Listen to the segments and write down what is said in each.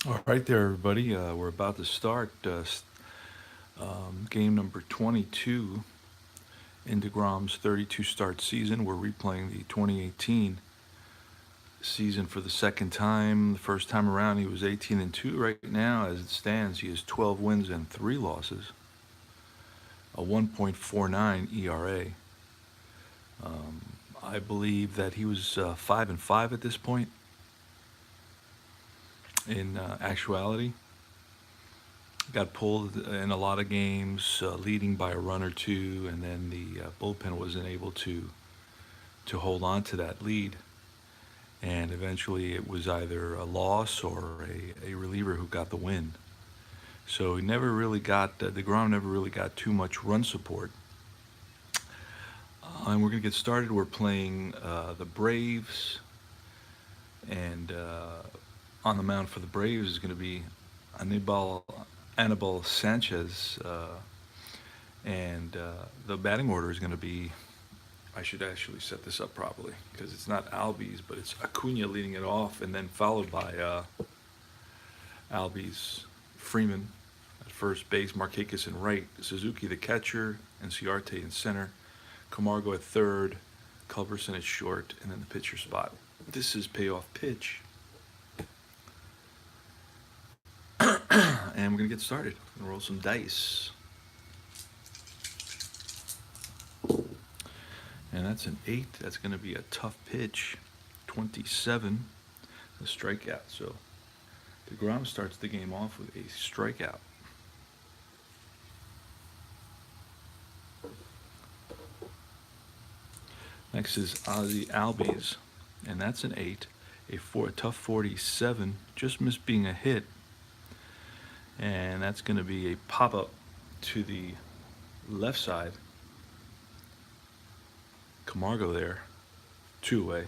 All right, there, everybody. We're about to start game number 22 in deGrom's 32 start season. We're replaying the 2018 season for the second time. The first time around, he was 18-2. Right now, as it stands, he has 12 wins and 3 losses, a 1.49 ERA. I believe that he was 5-5 at this point in actuality. Got pulled in a lot of games, leading by a run or two, and then the bullpen wasn't able to hold on to that lead. And eventually, it was either a loss or a reliever who got the win. So he never really got deGrom never really got too much run support. And we're gonna get started. We're playing the Braves, and on the mound for the Braves is going to be Anibal Sanchez, and the batting order is going to be. I should actually set this up properly because it's not Albies, but it's Acuna leading it off, and then followed by Albies, Freeman at first base, Markakis in right, Suzuki the catcher, and Ciarte in center, Camargo at third, Culberson at short, and then the pitcher spot. This is payoff pitch. And we're going to get started. We're going to roll some dice. And that's an 8. That's going to be a tough pitch. 27, a strikeout. So deGrom starts the game off with a strikeout. Next is Ozzy Albies, and that's an 8. A tough 47, just missed being a hit. And that's going to be a pop-up to the left side. Camargo there, 2 away.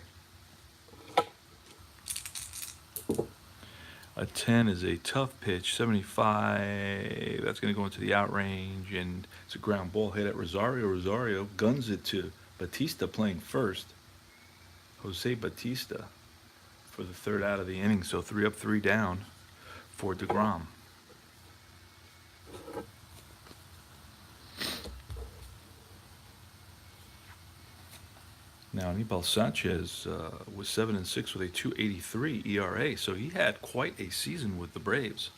A 10 is a tough pitch, 75. That's going to go into the out range, and it's a ground ball hit at Rosario. Rosario guns it to Batista playing first. Jose Batista for the third out of the inning. So 3 up, 3 down for deGrom. Now, Anibal Sanchez was 7-6 with a 2.83 ERA, so he had quite a season with the Braves.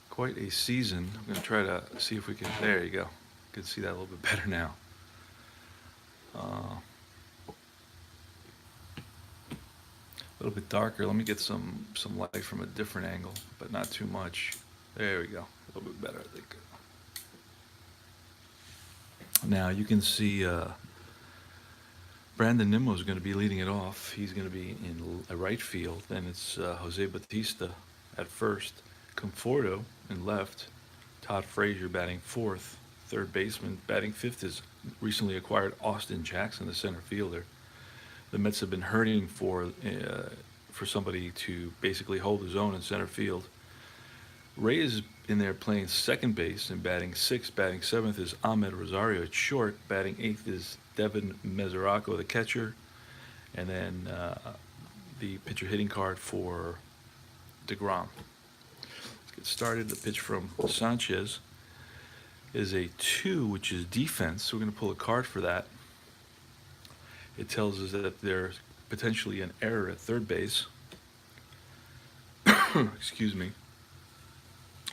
Quite a season. I'm going to try to see if we can. There you go. You can see that a little bit better now. A little bit darker. Let me get some light from a different angle, but not too much. There we go. A little bit better, I think. Now you can see Brandon Nimmo is going to be leading it off. He's going to be in right field. Then it's Jose Batista at first, Conforto in left, Todd Frazier batting fourth, third baseman batting fifth is recently acquired Austin Jackson, the center fielder. The Mets have been hurting for somebody to basically hold his own in center field. Ray is in there playing second base and batting sixth. Batting seventh is Ahmed Rosario at short. Batting eighth is Devin Mesoraco, the catcher. And then the pitcher hitting card for deGrom. Let's get started. The pitch from Sanchez is a 2, which is defense. So we're going to pull a card for that. It tells us that there's potentially an error at third base. Excuse me.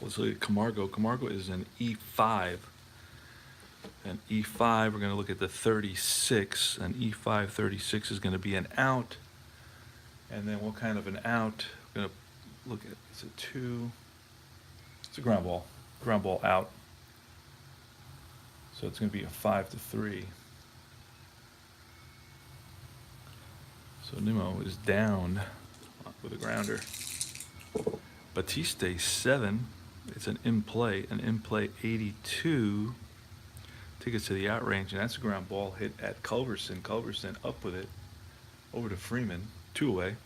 Let's look at Camargo. Camargo is an E5. An E5, we're going to look at the 36. An E5 36 is going to be an out. And then what kind of an out? We're going to look at, it's a 2. It's a ground ball. Ground ball out. So it's going to be a 5-3. So Nimmo is down with a grounder. Batista 7. It's an in play 82. Tickets to the out range, and that's a ground ball hit at Culberson. Culberson up with it over to Freeman, 2 away.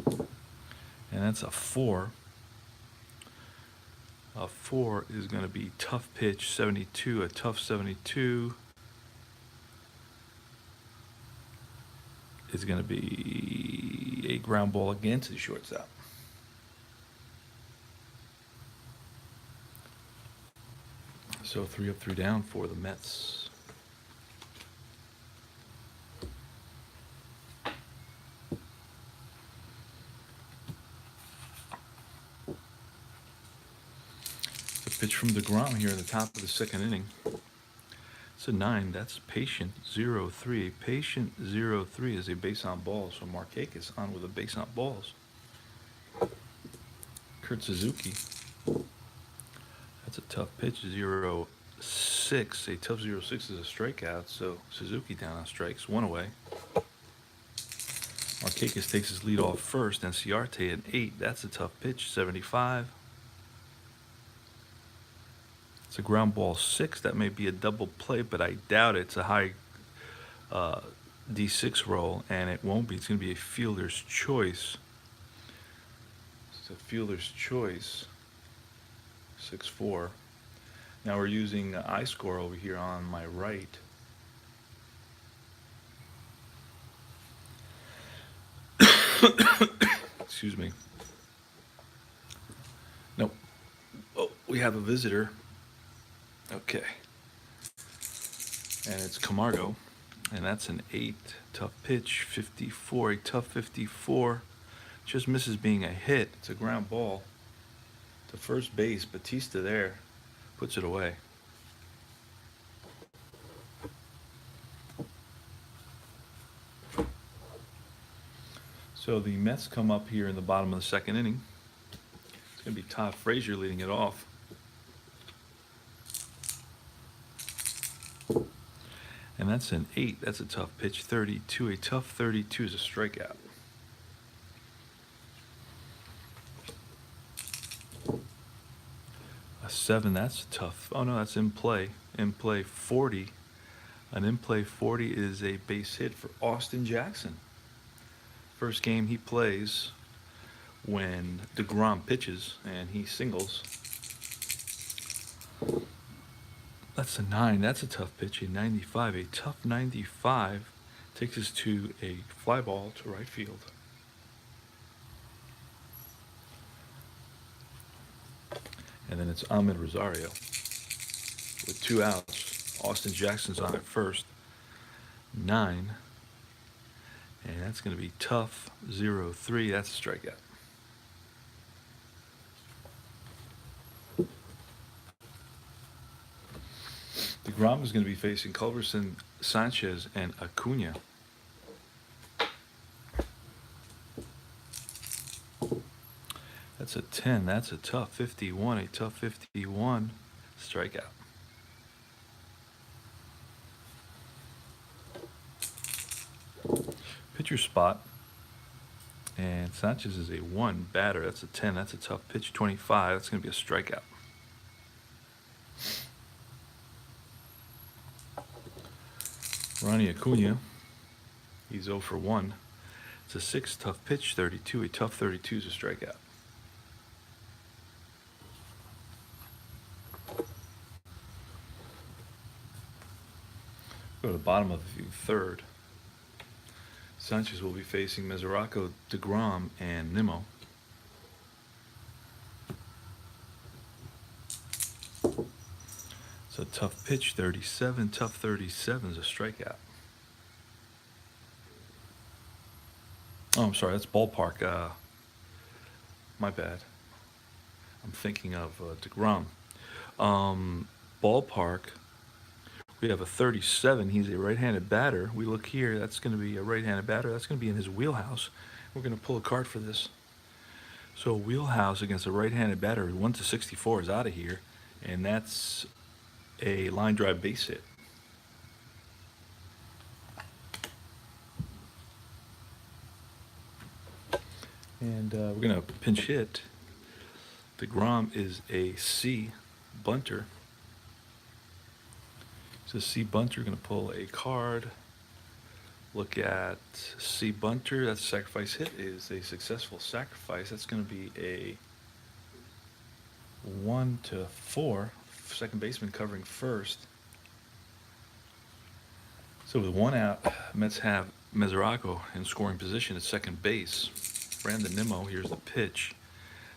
And that's a 4. A 4 is going to be tough pitch, 72, a tough 72. is going to be a ground ball again to the shortstop. So 3 up, 3 down for the Mets. The pitch from deGrom here in the top of the second inning. It's a 9. That's patient 0-3. Patient 0-3 is a base on balls. So Markakis on with a base on balls. Kurt Suzuki. That's a tough pitch 0-6. A tough 0-6 is a strikeout. So Suzuki down on strikes. 1 away. Markakis takes his lead off first. And Ciarte at 8. That's a tough pitch 75. It's a ground ball 6. That may be a double play, but I doubt it. It's a high D6 roll, and it won't be. It's going to be a fielder's choice. It's a fielder's choice. 6-4. Now we're using iScore over here on my right. Excuse me. Nope. Oh, we have a visitor. Okay. And it's Camargo. And that's an 8. Tough pitch, 54. A tough 54. Just misses being a hit. It's a ground ball to first base. Batista there puts it away. So the Mets come up here in the bottom of the second inning. It's going to be Todd Frazier leading it off. And that's an 8. That's a tough pitch, 32. A tough 32 is a strikeout. A 7, that's tough. Oh no, that's in play. In play 40. An in play 40 is a base hit for Austin Jackson. First game he plays when deGrom pitches and he singles. That's a 9. That's a tough pitch, a 95. A tough 95 takes us to a fly ball to right field. And then it's Ahmed Rosario with 2 outs. Austin Jackson's on at first. 9. And that's going to be tough 0-3. That's a strikeout. deGrom is going to be facing Culverson, Sanchez, and Acuna. That's a 10. That's a tough 51. A tough 51 strikeout. Pitcher spot. And Sanchez is a 1 batter. That's a 10. That's a tough pitch. 25. That's going to be a strikeout. Ronnie Acuna. He's 0 for 1. It's a 6. Tough pitch. 32. A tough 32 is a strikeout. Go to the bottom of the third. Sanchez will be facing Mesoraco, deGrom, and Nimmo. So tough pitch, 37. Tough 37 is a strikeout. Oh, I'm sorry, that's ballpark. My bad. I'm thinking of deGrom. Ballpark. We have a 37. He's a right-handed batter. We look here. That's going to be a right-handed batter. That's going to be in his wheelhouse. We're going to pull a card for this. So wheelhouse against a right-handed batter, 1-64 is out of here, and that's a line drive base hit. And we're going to pinch hit. deGrom is a C bunter. So C bunter, going to pull a card. Look at C bunter. That's a sacrifice hit. Is a successful sacrifice. That's going to be a 1-4. Second baseman covering first. So with 1 out, Mets have Mesoraco in scoring position at second base. Brandon Nimmo, here's the pitch.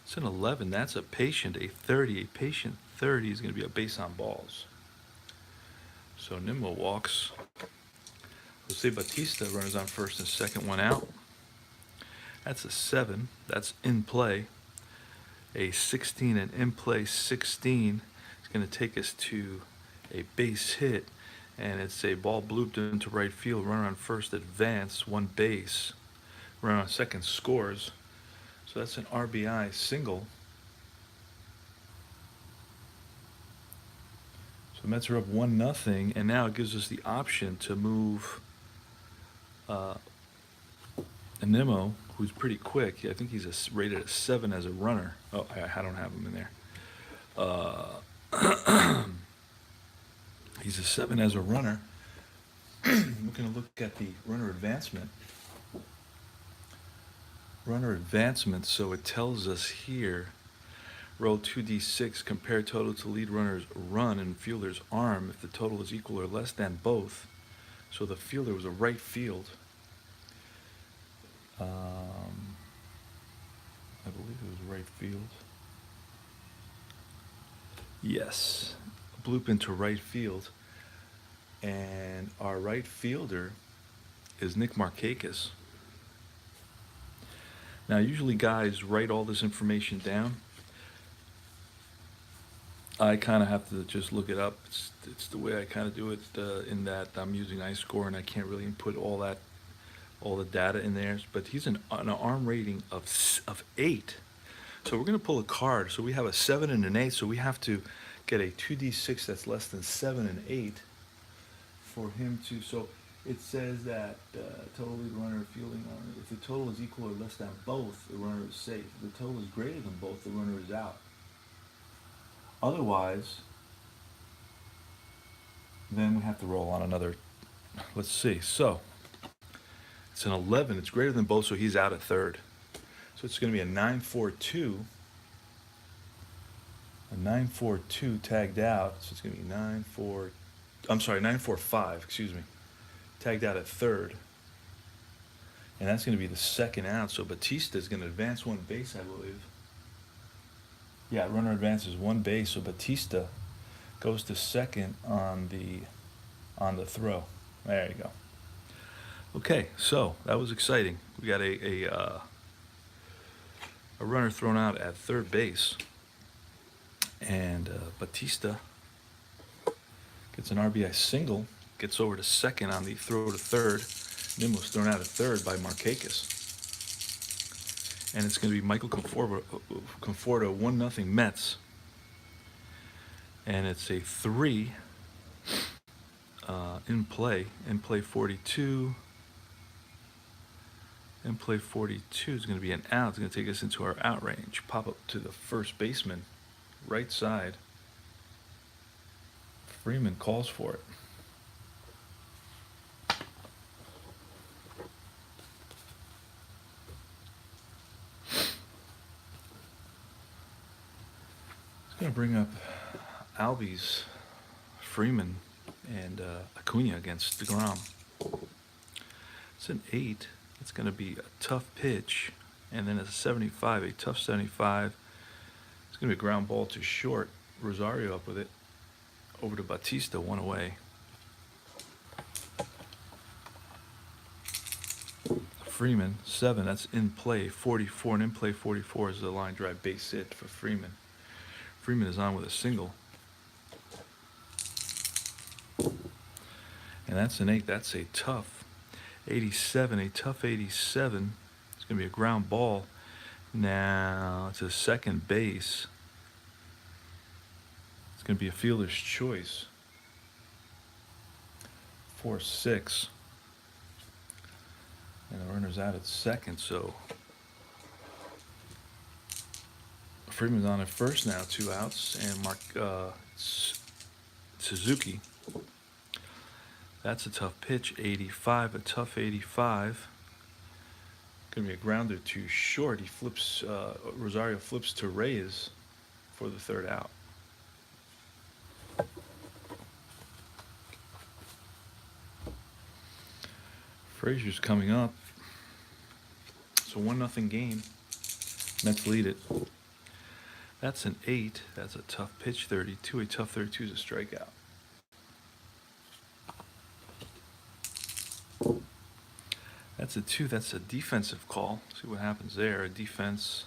It's an 11. That's a patient, a 30. A patient 30 is going to be a base on balls. So Nimmo walks. Jose Batista, runners on first and second, one out. That's a 7. That's in play. A 16 and in play 16 is going to take us to a base hit. And it's a ball blooped into right field. Runner on first advance, one base. Runner on second scores. So that's an RBI single. So Mets are up 1-0, and now it gives us the option to move Nimmo, who's pretty quick. I think he's rated a 7 as a runner. Oh, I don't have him in there. He's a 7 as a runner. We're going to look at the runner advancement. Runner advancement, so it tells us here, roll 2d6, compare total to lead runner's run and fielder's arm if the total is equal or less than both. So the fielder was a right field. I believe it was right field. Yes, a bloop into right field. And our right fielder is Nick Markakis. Now, usually guys write all this information down. I kind of have to just look it up. It's the way I kind of do it, in that I'm using iScore and I can't really input all the data in there. But he's an arm rating of 8. So we're going to pull a card. So we have a 7 and an 8. So we have to get a 2d6 that's less than 7 and 8 for him to. So it says that total lead runner fielding arm. If the total is equal or less than both, the runner is safe. If the total is greater than both, the runner is out. Otherwise, then we have to roll on another. Let's see. So it's an 11. It's greater than both, so he's out at third. So it's going to be a 9-4-2. A 9-4-2 tagged out. So it's going to be 9-4-5. Excuse me. Tagged out at third. And that's going to be the second out. So Batista is going to advance one base, I believe. Yeah, runner advances one base. So Batista goes to second on the throw. There you go. Okay, so that was exciting. We got a runner thrown out at third base, and Batista gets an RBI single, gets over to second on the throw to third. Nimmo's thrown out at third by Markakis. And it's going to be Michael Conforto, 1-0 Mets. And it's a 3 in play 42. In play 42 is going to be an out. It's going to take us into our out range. Pop up to the first baseman, right side. Freeman calls for it. Going to bring up Albies, Freeman, and Acuna against deGrom. It's an 8. It's going to be a tough pitch, and then it's a 75, a tough 75. It's going to be a ground ball to short. Rosario up with it. Over to Batista, one away. Freeman, 7. That's in play 44, and in play 44 is the line drive base hit for Freeman. Freeman is on with a single. And that's an 8. That's a tough 87. A tough 87. It's going to be a ground ball. Now to second base. It's going to be a fielder's choice. 4-6. And the runner's out at second, so Freeman's on at first now, 2 outs, and Suzuki. That's a tough pitch, 85, a tough 85. Gonna be a grounder to short. He flips, Rosario flips to Reyes for the third out. Frazier's coming up. So 1-0 game. Mets lead it. That's an 8. That's a tough pitch 32. A tough 32 is a strikeout. That's a 2. That's a defensive call. See what happens there. A defense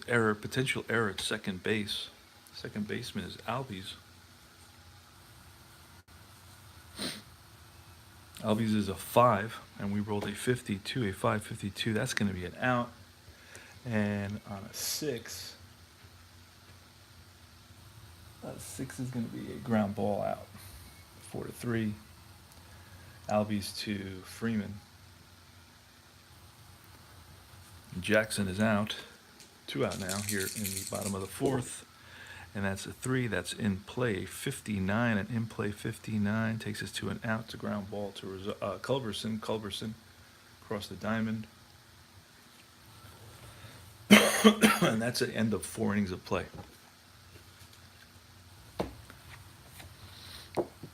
error, potential error at second base. Second baseman is Albies. Albies is a 5, and we rolled a 52, a 5.52. That's going to be an out. And on a 6, is going to be a ground ball out. 4-3. Albies to Freeman. Jackson is out. 2 out now here in the bottom of the 4th. And that's a 3. That's in play 59. And in play 59 takes us to an out. To ground ball to Culberson. Culberson across the diamond. And that's the end of 4 innings of play.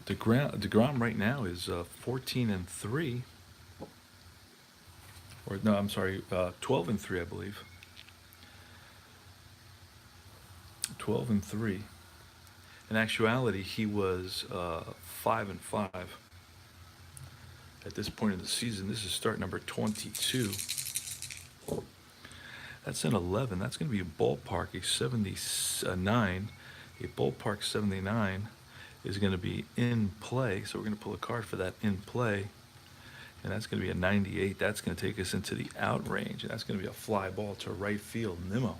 deGrom right now is 14-3. Or no, I'm sorry, 12-3, I believe. 12-3. In actuality, he was 5-5 at this point in the season. This is start number 22. That's an 11. That's going to be a ballpark, a 79. A ballpark 79 is going to be in play. So we're going to pull a card for that in play. And that's going to be a 98. That's going to take us into the out range. And that's going to be a fly ball to right field. Nimmo.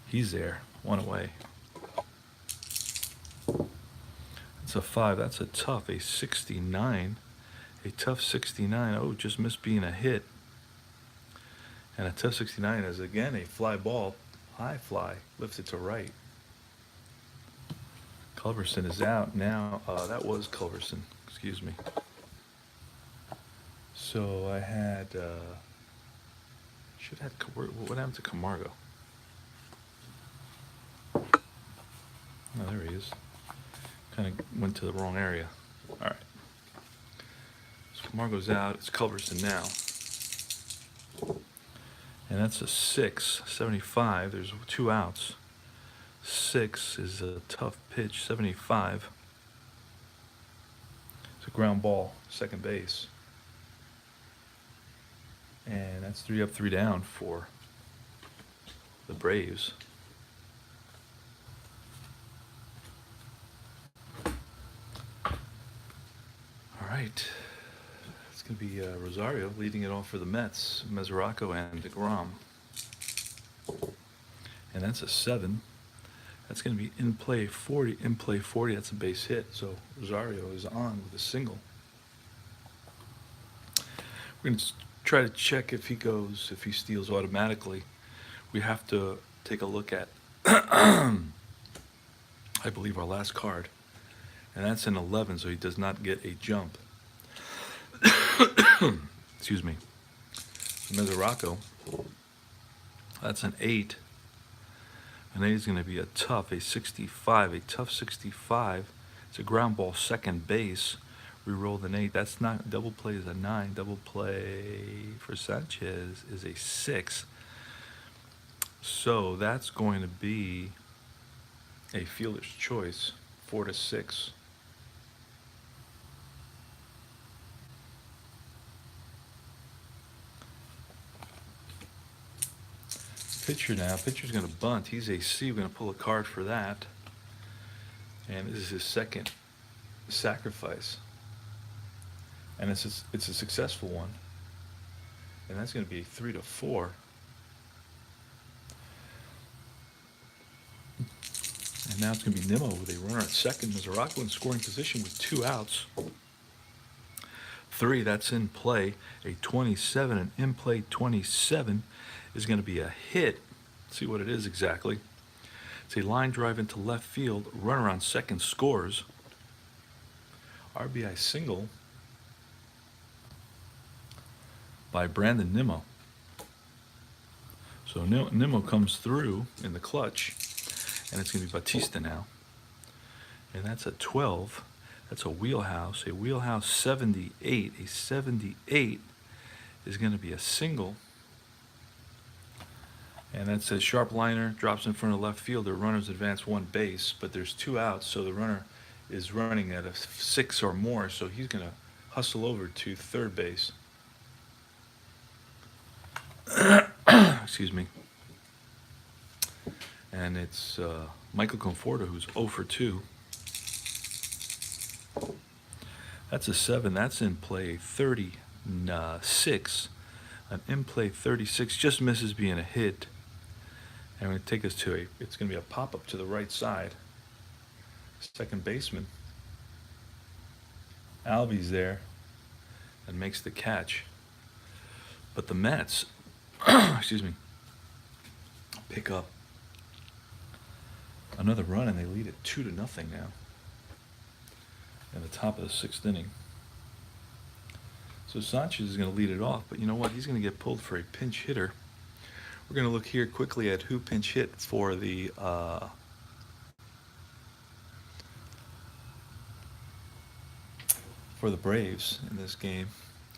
He's there. 1 away. That's a 5. That's a tough. A 69. A tough 69. Oh, just missed being a hit. And a tough 69 is again a fly ball. High fly. Lifts it to right. Culberson is out now. That was Culberson. Excuse me. So I had, what happened to Camargo? Oh, there he is. Kind of went to the wrong area. All right. So Camargo's out. It's Culberson now. And that's a 6, 75. There's 2 outs. 6 is a tough pitch, 75. It's a ground ball, second base. And that's 3 up, 3 down for the Braves. All right. It's going to be Rosario leading it off for the Mets, Mesoraco and deGrom. And that's a 7. That's going to be in play 40. In play 40, that's a base hit. So Rosario is on with a single. We're going to try to check if he steals automatically. We have to take a look at, I believe, our last card. And that's an 11, so he does not get a jump. Excuse me. Mesoraco, that's an 8. An 8 is going to be a tough, a 65. A tough 65. It's a ground ball, second base. We rolled an 8. That's not, double play is a 9. Double play for Sanchez is a 6. So that's going to be a fielder's choice, 4-6. Pitcher now. Pitcher's going to bunt. He's a C. We're going to pull a card for that. And this is his second sacrifice. And it's a successful one. And that's going to be 3-4. And now it's going to be Nimmo with a runner at second. Mesoraco in scoring position with 2 outs. 3, that's in play. A 27, an in play 27 is going to be a hit. Let's see what it is exactly. It's a line drive into left field. Runner on second scores. RBI single by Brandon Nimmo. So Nimmo comes through in the clutch, and it's going to be Bautista now. And that's a 12. That's a wheelhouse. A wheelhouse 78. A 78 is going to be a single. And that says sharp liner, drops in front of left fielder, runners advance one base, but there's two outs, so the runner is running at a 6 or more, so he's going to hustle over to third base. Excuse me. And it's Michael Conforto, who's 0 for 2. That's a 7. That's in play 36. An in play 36 just misses being a hit. And we're going to take us to it's going to be a pop-up to the right side. Second baseman. Albies there and makes the catch. But the Mets, excuse me, pick up another run and they lead it 2-0 now in the top of the 6th inning. So Sanchez is going to lead it off, but you know what? He's going to get pulled for a pinch hitter. We're going to look here quickly at who pinch hit for the Braves in this game.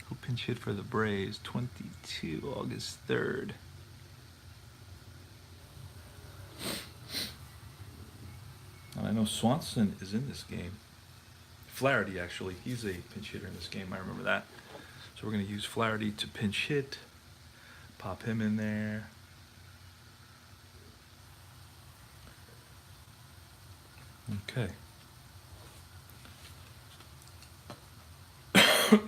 Who pinch hit for the Braves? 22, August 3rd. And I know Swanson is in this game. Flaherty, actually. He's a pinch hitter in this game. I remember that. So we're going to use Flaherty to pinch hit. Pop him in there. Okay. All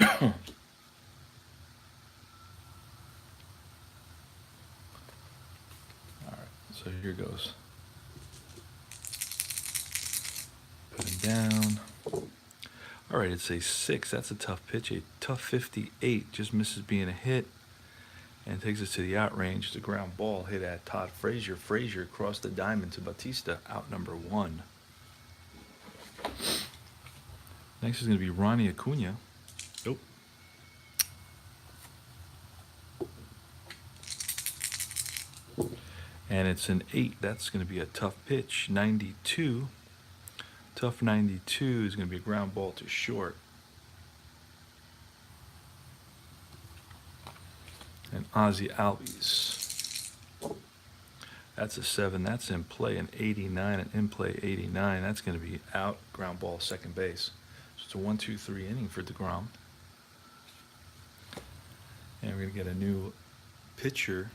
right, so here goes. Put him down. All right, it's a 6. That's a tough pitch. A tough 58. Just misses being a hit and takes us to the out range. It's a ground ball hit at Todd Frazier. Frazier across the diamond to Bautista, out number 1. Next is going to be Ronnie Acuna. Nope. And it's an 8. That's going to be a tough pitch. 92. Tough 92 is going to be a ground ball to short. And Ozzie Albies. That's a 7. That's in play. An 89. An in play 89. That's going to be out. Ground ball second base. So it's a 1-2-3 inning for deGrom. And we're going to get a new pitcher.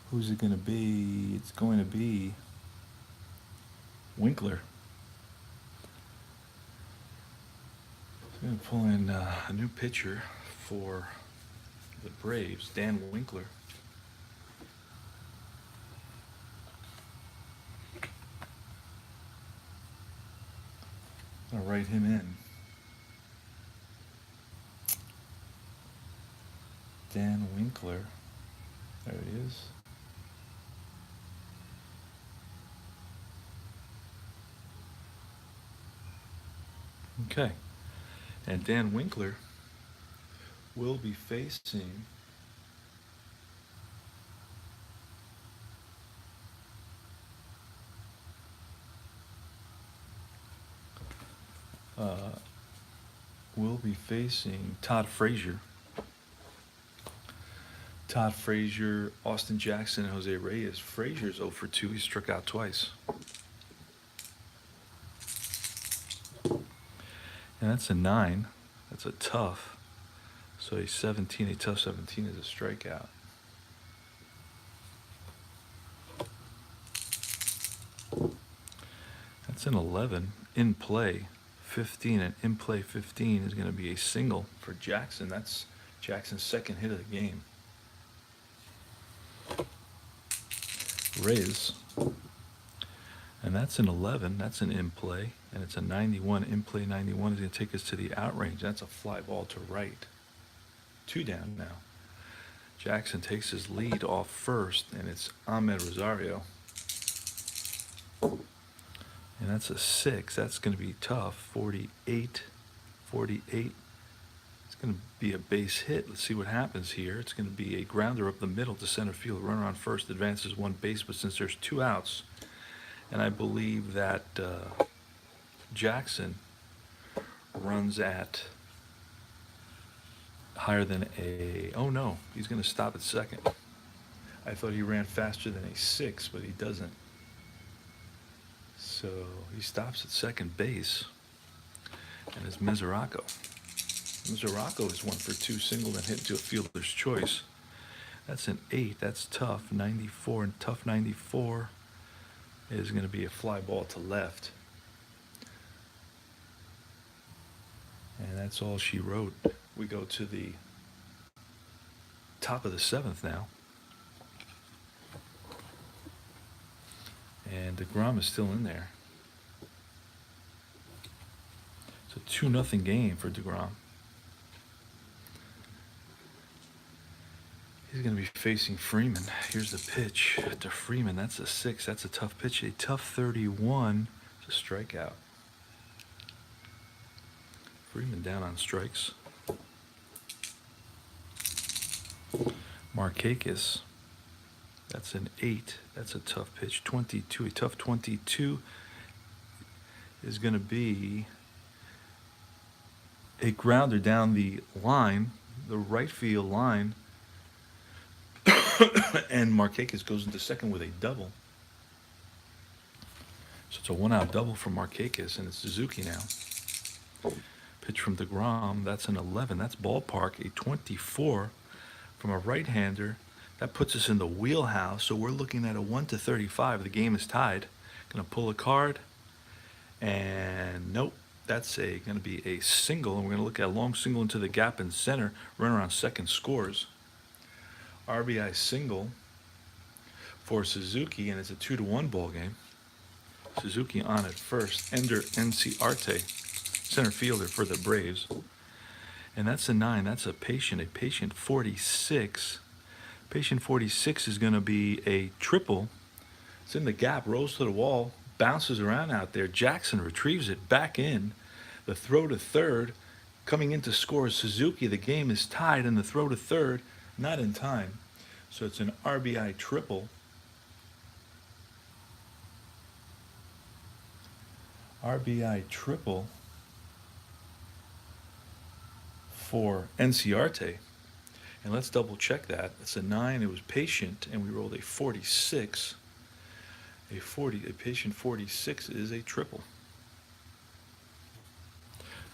Who's it going to be? It's going to be Winkler. So we're going to pull in a new pitcher for the Braves, Dan Winkler. I'm going to write him in. Dan Winkler. There he is. Okay. And Dan Winkler will be facing Todd Frazier. Todd Frazier, Austin Jackson, and Jose Reyes. Frazier's 0 for 2. He struck out twice. And that's a 9. That's a tough. So a 17, a tough 17 is a strikeout. That's an 11. In play 15. And in play 15 is going to be a single for Jackson. That's Jackson's second hit of the game. Reyes. And that's an 11. That's an in play. And it's a 91. In play 91 is going to take us to the out range. That's a fly ball to right. 2 down now. Jackson takes his lead off first, and it's Ahmed Rosario. And that's a 6. That's going to be tough. 48. 48. It's going to be a base hit. Let's see what happens here. It's going to be a grounder up the middle to center field. Runner on first advances one base, but since there's 2 outs, and I believe that Jackson runs at higher than a, oh no, he's going to stop at second. I thought he ran faster than a 6, but he doesn't. So he stops at second base, and it's Mesoraco. Mesoraco is 1-for-2 single and hit into a fielder's choice. That's an 8. That's tough. 94, and tough 94 is going to be a fly ball to left. And that's all she wrote. We go to the top of the 7th now. And deGrom is still in there. It's a 2-0 game for deGrom. He's going to be facing Freeman. Here's the pitch to Freeman. That's a 6. That's a tough pitch. A tough 31. It's a strikeout. Freeman down on strikes. Markakis. That's an 8. That's a tough pitch. 22. A tough 22 is going to be a grounder down the line, the right field line. And Markakis goes into second with a double. So it's a 1-out double for Markakis, and it's Suzuki now. Pitch from deGrom, that's an 11. That's ballpark, a 24 from a right-hander. That puts us in the wheelhouse, so we're looking at a 1-35. The game is tied. Going to pull a card, and nope, that's going to be a single, and we're going to look at a long single into the gap in center. Runner on second scores. RBI single for Suzuki, and it's a 2-1 ball game. Suzuki on at first. Ender Enciarte, center fielder for the Braves. And that's a 9. That's a patient 46. Patient 46 is going to be a triple. It's in the gap, rolls to the wall, bounces around out there. Jackson retrieves it back in. The throw to third. Coming in to score Suzuki. The game is tied, and the throw to third, not in time. So it's an RBI triple. RBI triple for Enciarte. And let's double check that. It's a 9. It was patient, and we rolled a 46. A patient 46 is a triple.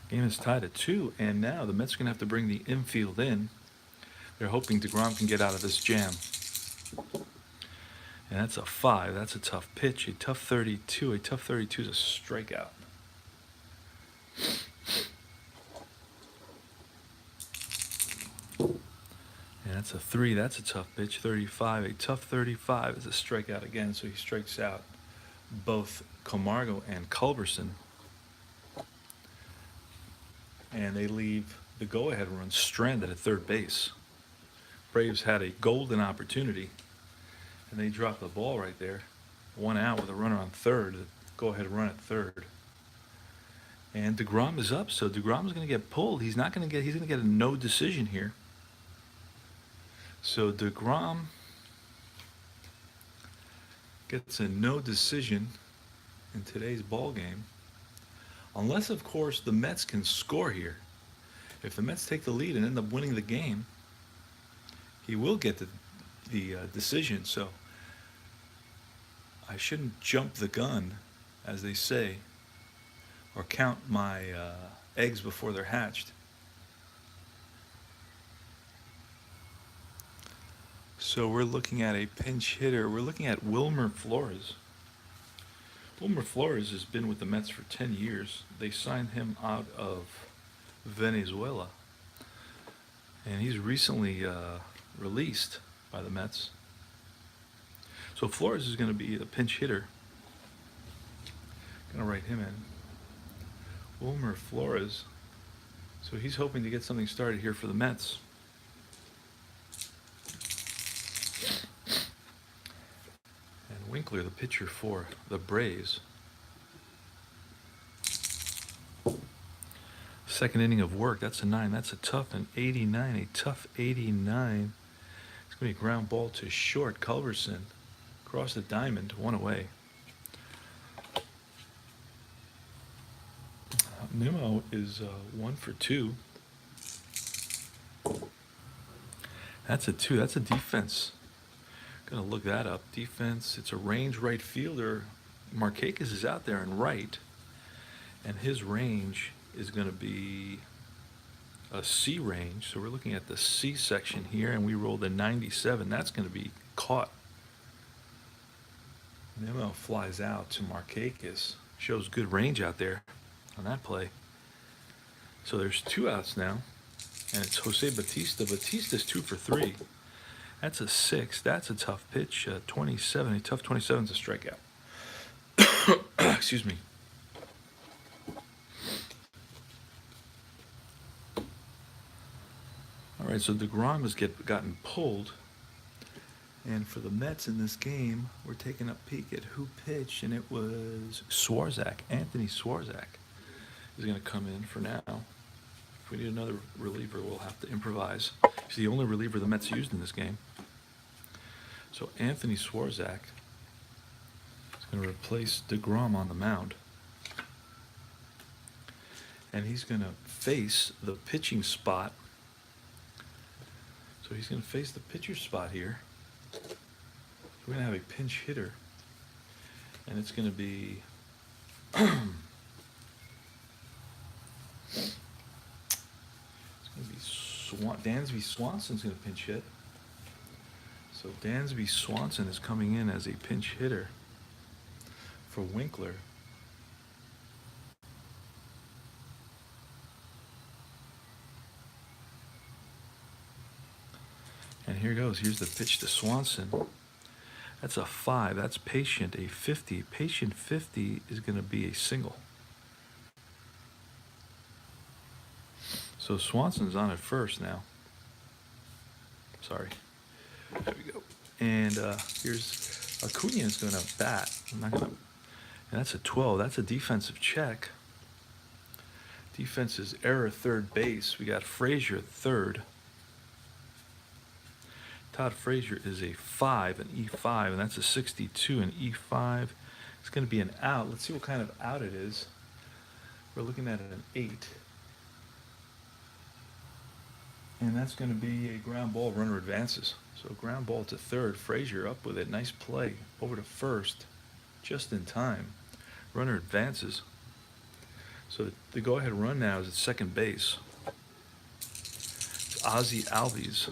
Game is tied at 2, and now the Mets are going to have to bring the infield in. They're hoping deGrom can get out of this jam. And that's a 5. That's a tough pitch. A tough 32. A tough 32 is a strikeout. And that's a 3. That's a tough pitch. 35. A tough 35 is a strikeout again. So he strikes out both Camargo and Culberson. And they leave the go-ahead run stranded at third base. Braves had a golden opportunity, and they dropped the ball right there. 1 out with a runner on third. Go-ahead run at third. And deGrom is up, so deGrom is going to get pulled. He's going to get a no decision here. So deGrom gets a no decision in today's ball game, unless, of course, the Mets can score here. If the Mets take the lead and end up winning the game, he will get the decision. So I shouldn't jump the gun, as they say, or count my eggs before they're hatched. So we're looking at a pinch hitter. We're looking at Wilmer Flores. Wilmer Flores has been with the Mets for 10 years. They signed him out of Venezuela. And he's recently released by the Mets. So Flores is going to be the pinch hitter. Going to write him in. Wilmer Flores. So he's hoping to get something started here for the Mets. And Winkler, the pitcher for the Braves. Second inning of work. That's a 9. That's a tough 89. A tough 89. It's going to be a ground ball to short. Culberson across the diamond, 1 away. Nimmo is 1 for 2. That's a 2. That's a defense. Gonna look that up. Defense. It's a range right fielder. Markakis is out there in right, and his range is gonna be a C range. So we're looking at the C section here, and we rolled a 97. That's gonna be caught. Nimmo flies out to Markakis. Shows good range out there on that play. So there's 2 outs now, and it's Jose Bautista. Bautista's 2 for 3. That's a 6. That's a tough pitch. 27. A tough 27 is a strikeout. Excuse me. All right, so deGrom has gotten pulled. And for the Mets in this game, we're taking a peek at who pitched, and it was Swarzak. Anthony Swarzak is going to come in for now. If we need another reliever, we'll have to improvise. He's the only reliever the Mets used in this game. So Anthony Swarzak is going to replace deGrom on the mound. And he's going to face the pitching spot. So he's going to face the pitcher spot here. We're going to have a pinch hitter. And it's going to be Dansby Swanson's going to pinch hit. So Dansby Swanson is coming in as a pinch hitter for Winkler. And here goes. Here's the pitch to Swanson. That's a 5. That's patient, a 50. Patient 50 is going to be a single. So Swanson's on at first now. Sorry. There we go. And here's Acuna is going to bat. I'm not going to. And that's a 12. That's a defensive check. Defense is error third base. We got Frazier at third. Todd Frazier is a 5, an E5, and that's a 62, an E5. It's going to be an out. Let's see what kind of out it is. We're looking at an 8. And that's going to be a ground ball. Runner advances. So ground ball to third. Frazier up with it. Nice play. Over to first. Just in time. Runner advances. So the go-ahead run now is at second base. It's Ozzie Albies.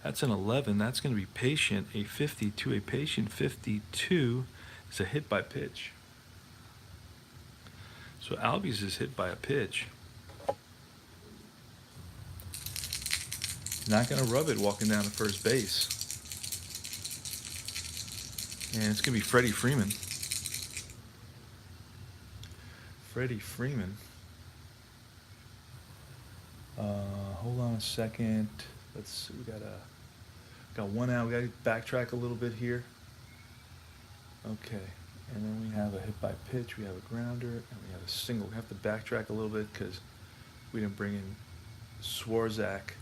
That's an 11. That's going to be patient, a 52. A patient 52 is a hit by pitch. So Albies is hit by a pitch. Not going to rub it walking down to first base. And it's going to be Freddie Freeman. Freddie Freeman. Hold on a second. Let's see. We got one out. We got to backtrack a little bit here. Okay. And then we have a hit by pitch. We have a grounder. And we have a single. We have to backtrack a little bit because we didn't bring in Swarzak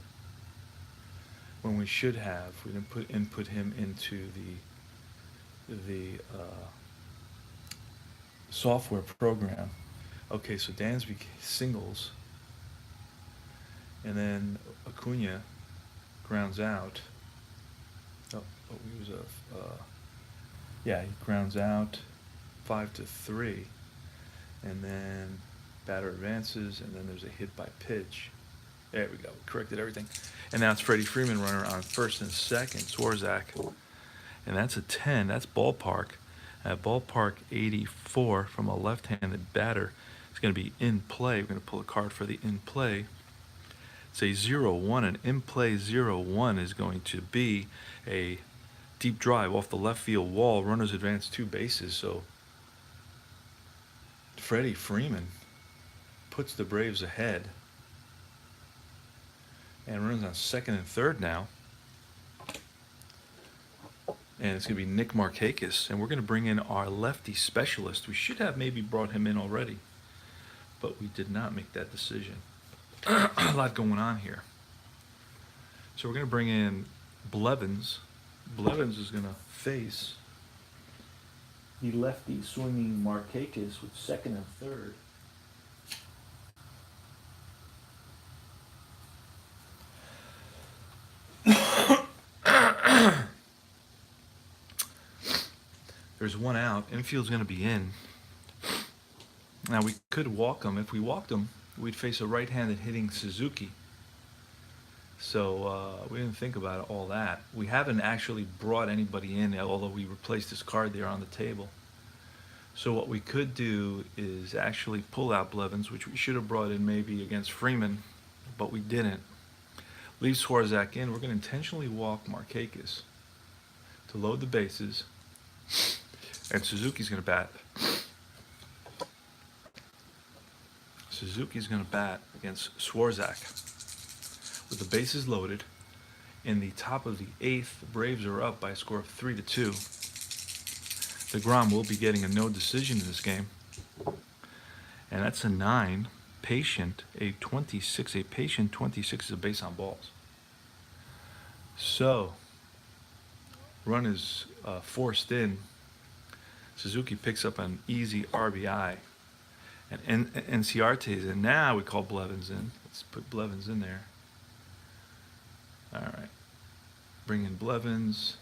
when we should have. We didn't input him into the software program. Okay, so Dansby singles, and then Acuna grounds out. He grounds out 5-3, and then batter advances, and then there's a hit by pitch. There we go. We corrected everything. And now it's Freddie Freeman, runner on first and second. Swarzak. And that's a 10. That's ballpark. At ballpark 84 from a left-handed batter. It's going to be in play. We're going to pull a card for the in play. It's a 0-1. An in play 0-1 is going to be a deep drive off the left field wall. Runners advance 2 bases. So Freddie Freeman puts the Braves ahead. And runs on second and third now. And it's going to be Nick Markakis. And we're going to bring in our lefty specialist. We should have maybe brought him in already. But we did not make that decision. A lot going on here. So we're going to bring in Blevins. Blevins is going to face the lefty swinging Markakis with second and third. There's one out. Infield's going to be in. Now we could walk him. If we walked him, we'd face a right-handed hitting Suzuki. So we didn't think about all that. We haven't actually brought anybody in, although we replaced his card there on the table. So what we could do is actually pull out Blevins, which we should have brought in maybe against Freeman, but we didn't. Leave Swarzak in. We're going to intentionally walk Markakis to load the bases, and Suzuki's going to bat. Suzuki's going to bat against Swarzak with the bases loaded. In the top of the eighth, the Braves are up by a score of 3-2. deGrom will be getting a no decision in this game, and that's a 9. Patient, a 26. A patient 26 is a base on balls. So, run is forced in. Suzuki picks up an easy RBI. And Enciarte is in. Now we call Blevins in. Let's put Blevins in there. All right. Bring in Blevins.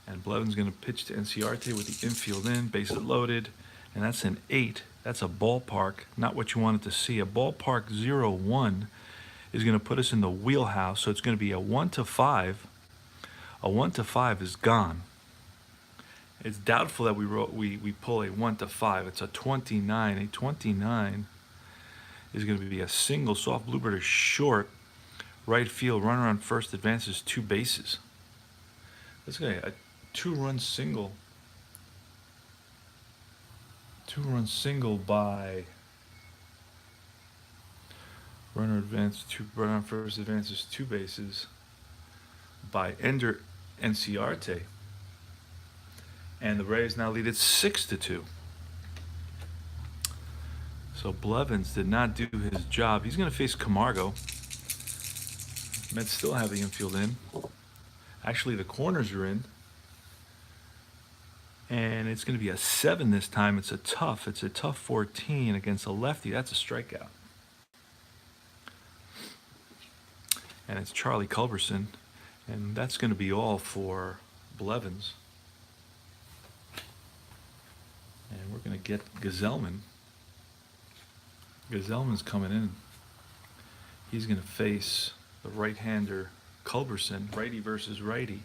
And Blevins going to pitch to Enciarte with the infield in. Bases loaded. And that's an 8. That's a ballpark. Not what you wanted to see. A ballpark 0-1 is going to put us in the wheelhouse. So it's going to be a 1-5. A 1-5 is gone. It's doubtful that we pull a 1-5. It's a 29. A 29 is going to be a single. Soft bluebird is short. Right field. Runner on first advances 2 bases. That's going to be a 2-run single. 2-run single by runner on first advances 2 bases by Ender Enciarte. And the Rays now lead it 6-2. So Blevins did not do his job. He's going to face Camargo. Mets still have the infield in. Actually, the corners are in. And it's going to be a 7 this time. It's a tough 14 against a lefty. That's a strikeout. And it's Charlie Culberson. And that's going to be all for Blevins. And we're going to get Gazelman. Gazelman's coming in. He's going to face the right-hander Culberson, righty versus righty.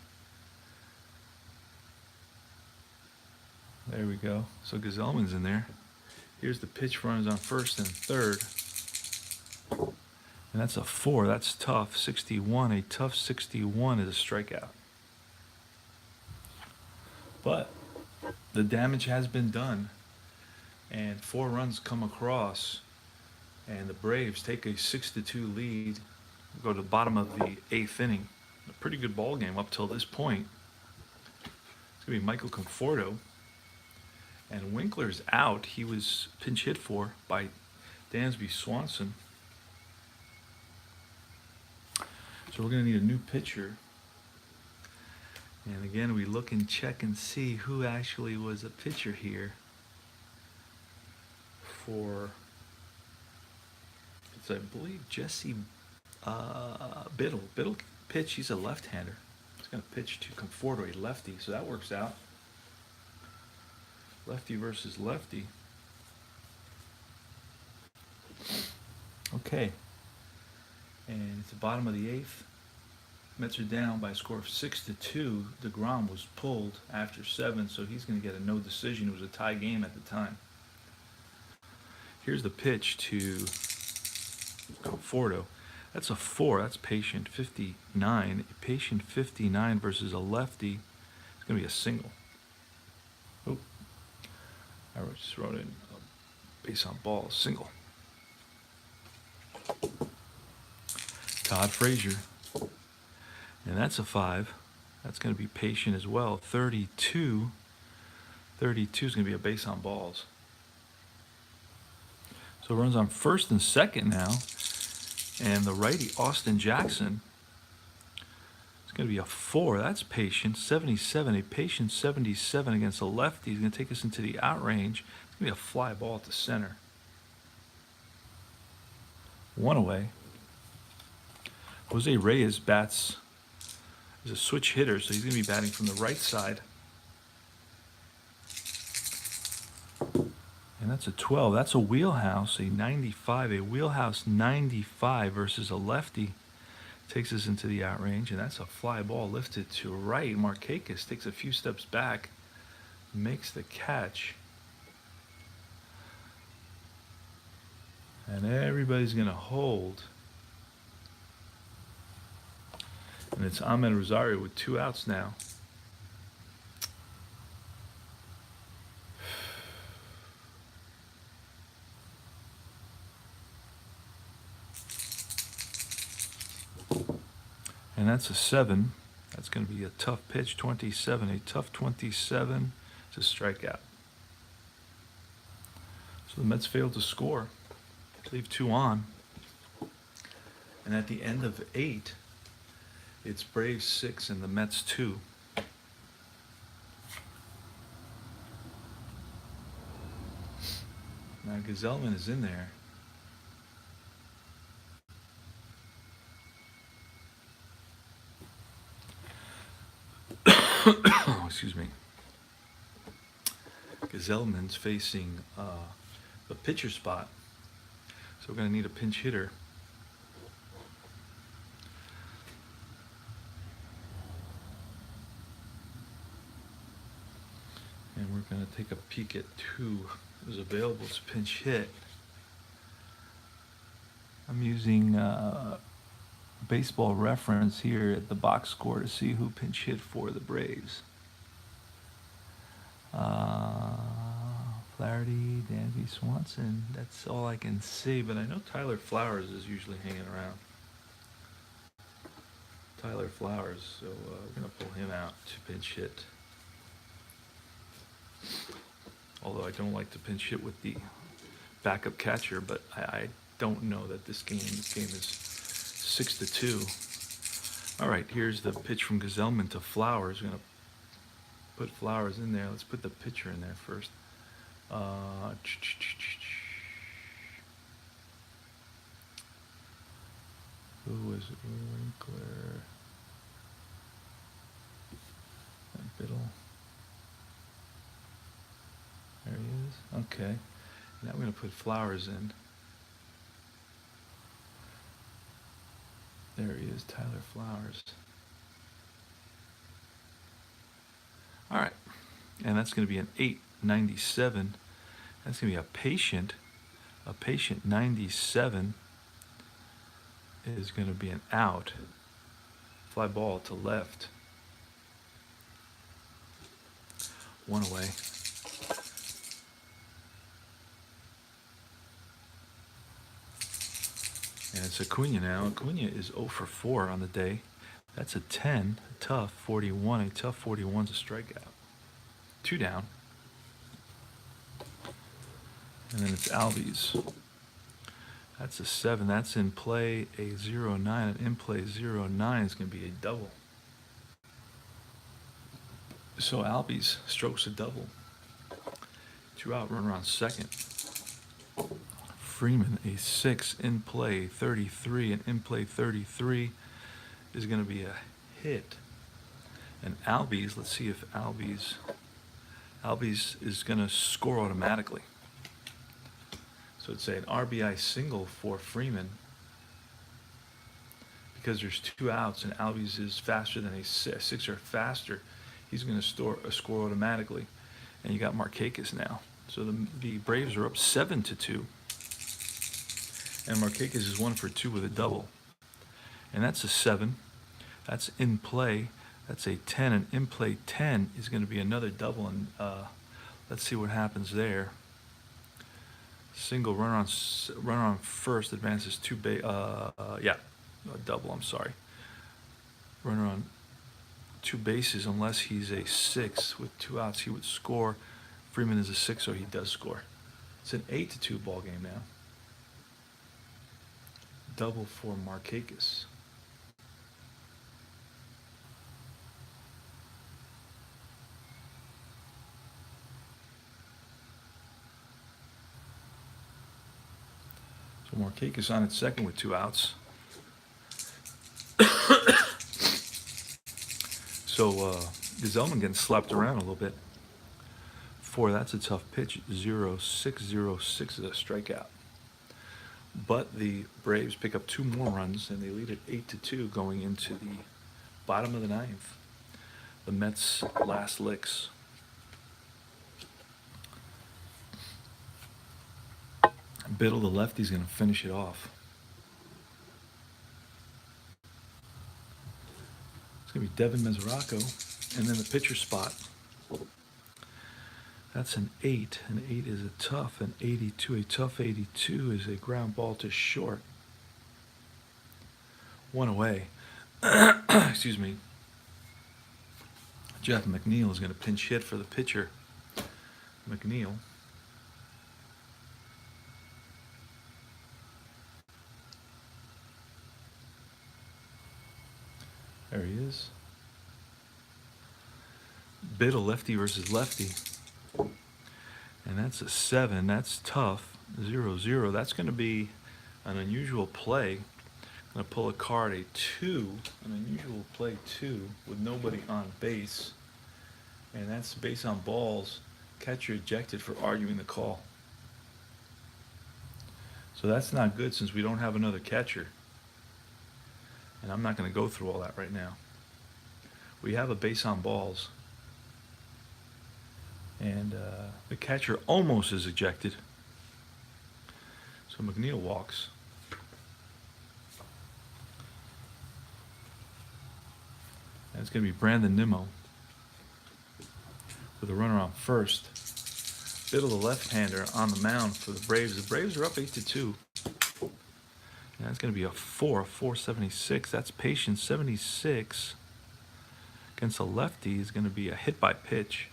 There we go. So Gazelman's in there. Here's the pitch. Runners on first and third. And that's a 4. That's tough. 61. A tough 61 is a strikeout. But the damage has been done. And 4 runs come across. And the Braves take a 6-2 lead. Go to the bottom of the 8th inning. A pretty good ball game up till this point. It's going to be Michael Conforto. And Winkler's out. He was pinch hit for by Dansby Swanson. So we're going to need a new pitcher. And again, we look and check and see who actually was a pitcher here for, it's I believe Jesse Biddle. Biddle pitch, he's a left-hander. He's going to pitch to Conforto, a lefty, so that works out. Lefty versus lefty. Okay. And it's the bottom of the 8th. Mets are down by a score of 6-2. deGrom was pulled after 7, so he's going to get a no decision. It was a tie game at the time. Here's the pitch to Conforto. That's a 4. That's patient 59. Patient 59 versus a lefty. It's going to be a single. Oh, I just wrote in base on ball, single. Todd Frazier. And that's a 5. That's going to be patient as well. 32. 32 is going to be a base on balls. So runs on first and second now. And the righty, Austin Jackson, it's going to be a 4. That's patient. 77. A patient 77 against a lefty. He's going to take us into the out range. It's going to be a fly ball to center. 1 away. Jose Reyes bats. He's a switch hitter, so he's going to be batting from the right side. that's a 12. That's a wheelhouse, a 95, a wheelhouse 95 versus a lefty. Takes us into the out range, and that's a fly ball lifted to right. Markakis takes a few steps back, makes the catch. And everybody's going to hold. And it's Ahmed Rosario with 2 outs now. And that's a 7. That's going to be a tough pitch, 27. A tough 27 to strikeout. So the Mets failed to score. Leave 2 on. And at the end of 8, it's Braves 6 and the Mets 2. Now Gazelman is in there. Excuse me. Gazelman's facing the pitcher spot. So we're going to need a pinch hitter. And we're going to take a peek at who is available to pinch hit. I'm using Baseball Reference here at the box score to see who pinch hit for the Braves. Flaherty, Dansby Swanson. That's all I can see, but I know Tyler Flowers is usually hanging around. Tyler Flowers, so we're going to pull him out to pinch hit. Although I don't like to pinch hit with the backup catcher, but I don't know that this game is 6-2. All right, here's the pitch from Gazelman to Flowers. We're going to put Flowers in there. Let's put the pitcher in there first. Who was it? Winkler. And Biddle. There he is. Okay. Now we're going to put Flowers in. There he is, Tyler Flowers. All right. And that's going to be an 897. That's going to be a patient 97 is going to be an out. Fly ball to left. 1 away. And it's Acuna now. Acuna is 0 for 4 on the day. That's a 10, a tough 41. A tough 41's a strikeout. 2 down. And then it's Albies. That's a 7. That's in play a 0-9. And in play 0-9 is going to be a double. So Albies strokes a double. 2 out, runner on second. Freeman, a 6, in play 33. And in play 33 is going to be a hit. And Albies, let's see if Albies is going to score automatically. So it's an RBI single for Freeman because there's 2 outs and Albies is faster than a 6 or faster. He's going to score automatically. And you got Markakis now. So the Braves are up 7-2. And Markakis is 1 for 2 with a double. And that's a 7. That's in play. That's a 10. And in play 10 is going to be another double. And let's see what happens there. Single runner on first advances 2 double. I'm sorry. Runner on 2 bases unless he's a 6 with 2 outs. He would score. Freeman is a 6, so he does score. It's an 8-2 ball game now. Double for Markakis. So Markakis on at second with 2 outs. So Gazelman getting slapped around a little bit. 4. That's a tough pitch. 0-6-0-6 is a strikeout. But the Braves pick up 2 more runs, and they lead it 8-2 going into the bottom of the 9th. The Mets' last licks. Biddle, the lefty's going to finish it off. It's going to be Devin Mesoraco, and then the pitcher spot. That's an 8. An 8 is a tough. An 82. A tough 82 is a ground ball to short. 1 away. Excuse me. Jeff McNeil is going to pinch hit for the pitcher. McNeil. There he is. Biddle, lefty versus lefty. And that's a 7. That's tough. 0-0. That's going to be an unusual play. I'm going to pull a card, a 2. An unusual play 2 with nobody on base. And that's base on balls. Catcher ejected for arguing the call. So that's not good since we don't have another catcher. And I'm not going to go through all that right now. We have a base on balls. And the catcher almost is ejected. So McNeil walks. And it's going to be Brandon Nimmo with a runner on first. Biddle, the left-hander, on the mound for the Braves. The Braves are up 8-2. And that's going to be a 4-76. That's patient 76. Against a lefty is going to be a hit by pitch.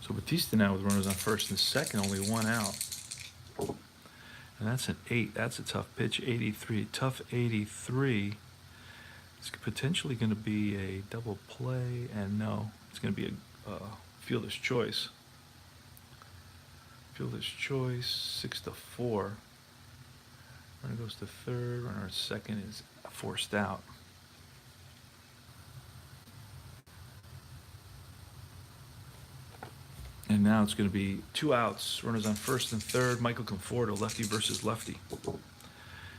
So Batista now with runners on first and second, only 1 out. And that's an 8. That's a tough pitch, 83. Tough 83. It's potentially going to be a double play, and no, it's going to be a fielder's choice. Fielder's choice, 6-4. Runner goes to third. Runner at second is forced out. And now it's going to be 2 outs. Runners on first and third. Michael Conforto, lefty versus lefty.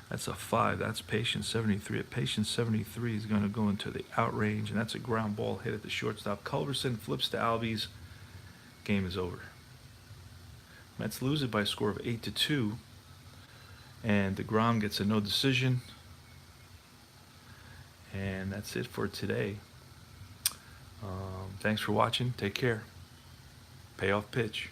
That's a 5. That's patient 73. At patient 73 is going to go into the out range, and that's a ground ball hit at the shortstop. Culberson flips to Albies. Game is over. Mets lose it by a score of 8-2. And deGrom gets a no decision. And that's it for today. Thanks for watching. Take care. Payoff pitch.